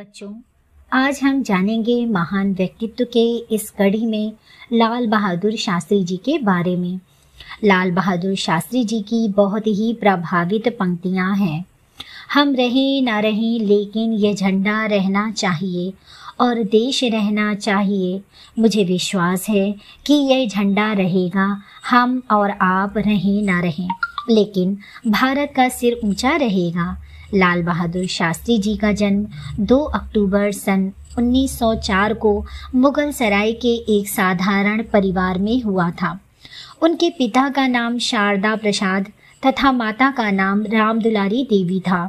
बच्चों, आज हम जानेंगे महान व्यक्तित्व के इस कड़ी में लाल बहादुर शास्त्री जी के बारे में। लाल बहादुर शास्त्री जी की बहुत ही प्रभावित पंक्तियां हैं। हम रहें ना रहें लेकिन ये झंडा रहना चाहिए और देश रहना चाहिए। मुझे विश्वास है कि यह झंडा रहेगा, हम और आप रहें ना रहें, लेकिन भारत का सिर ऊंचा रहेगा। लाल बहादुर शास्त्री जी का जन्म 2 अक्टूबर सन 1904 को मुगल सराय के एक साधारण परिवार में हुआ था। उनके पिता का नाम शारदा प्रसाद तथा माता का नाम रामदुलारी देवी था।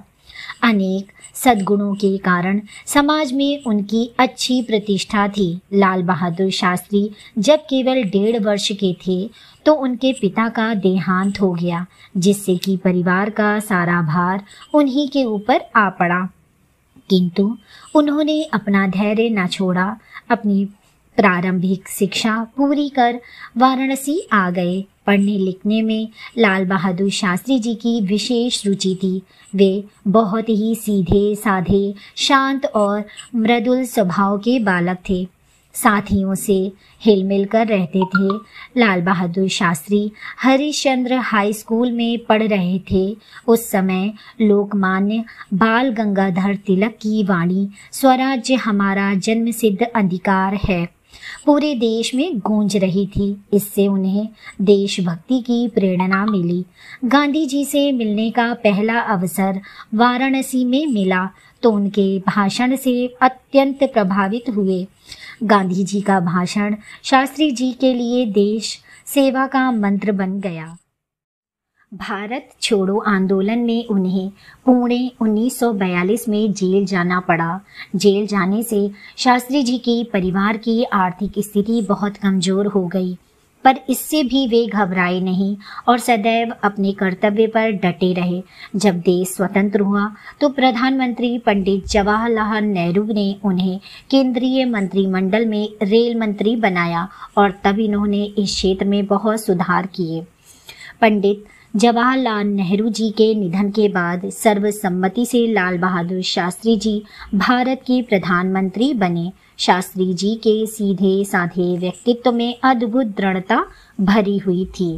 अनेक सद्गुणों के कारण समाज में उनकी अच्छी प्रतिष्ठा थी। लाल बहादुर शास्त्री जब केवल 1.5 वर्ष के थे तो उनके पिता का देहांत हो गया, जिससे कि परिवार का सारा भार उन्हीं के ऊपर आ पड़ा। किंतु उन्होंने अपना धैर्य न छोड़ा। अपनी प्रारंभिक शिक्षा पूरी कर वाराणसी आ गए। पढ़ने लिखने में लाल बहादुर शास्त्री जी की विशेष रुचि थी। वे बहुत ही सीधे साधे, शांत और मृदुल स्वभाव के बालक थे। साथियों से हिल मिल कर रहते थे। लाल बहादुर शास्त्री हरिश्चंद्र हाई स्कूल में पढ़ रहे थे। उस समय लोकमान्य बाल गंगाधर तिलक की वाणी स्वराज्य हमारा जन्मसिद्ध अधिकार है पूरे देश में गूंज रही थी। इससे उन्हें देशभक्ति की प्रेरणा मिली। गांधी जी से मिलने का पहला अवसर वाराणसी में मिला तो उनके भाषण से अत्यंत प्रभावित हुए। गांधी जी का भाषण शास्त्री जी के लिए देश सेवा का मंत्र बन गया। भारत छोड़ो आंदोलन में उन्हें पुणे 1942 में जेल जाना पड़ा। जेल जाने से शास्त्री जी के परिवार की आर्थिक स्थिति बहुत कमजोर हो गई, पर इससे भी वे घबराए नहीं और सदैव अपने कर्तव्य पर डटे रहे। जब देश स्वतंत्र हुआ तो प्रधानमंत्री पंडित जवाहरलाल नेहरू ने उन्हें केंद्रीय मंत्रिमंडल में रेल मंत्री बनाया और तब इन्होंने इस क्षेत्र में बहुत सुधार किए। पंडित जवाहरलाल नेहरू जी के निधन के बाद सर्वसम्मति से लाल बहादुर शास्त्री जी भारत के प्रधानमंत्री बने। शास्त्री जी के सीधे साधे व्यक्तित्व में अद्भुत दृढ़ता भरी हुई थी।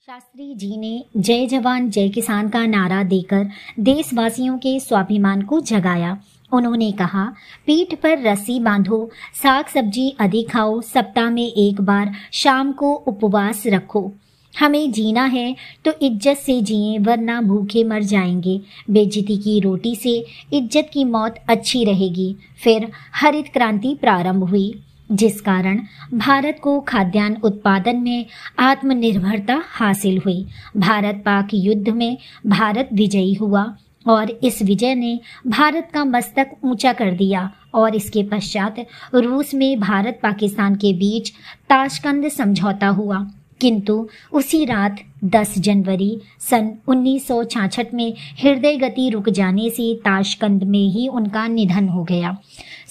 शास्त्री जी ने जय जवान जय किसान का नारा देकर देशवासियों के स्वाभिमान को जगाया। उन्होंने कहा, पीठ पर रस्सी बांधो, साग सब्जी अधिक खाओ, सप्ताह में एक बार शाम को उपवास रखो। हमें जीना है तो इज्जत से जिए, वरना भूखे मर जाएंगे। बेइज्जती की रोटी से इज्जत की मौत अच्छी रहेगी। फिर हरित क्रांति प्रारंभ हुई, जिस कारण भारत को खाद्यान्न उत्पादन में आत्मनिर्भरता हासिल हुई। भारत पाक युद्ध में भारत विजयी हुआ और इस विजय ने भारत का मस्तक ऊंचा कर दिया। और इसके पश्चात रूस में भारत पाकिस्तान के बीच ताशकंद समझौता हुआ। किंतु उसी रात 10 जनवरी सन 1966 में हृदय गति रुक जाने से ताशकंद में ही उनका निधन हो गया।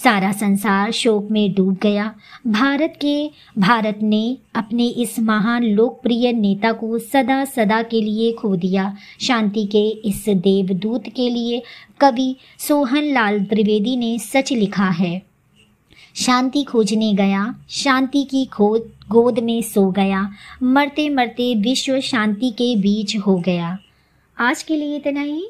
सारा संसार शोक में डूब गया। भारत ने अपने इस महान लोकप्रिय नेता को सदा सदा के लिए खो दिया। शांति के इस देवदूत के लिए कवि सोहन लाल त्रिवेदी ने सच लिखा है, शांति खोजने गया, शांति की गोद में सो गया, मरते मरते विश्व शांति के बीच हो गया। आज के लिए इतना ही।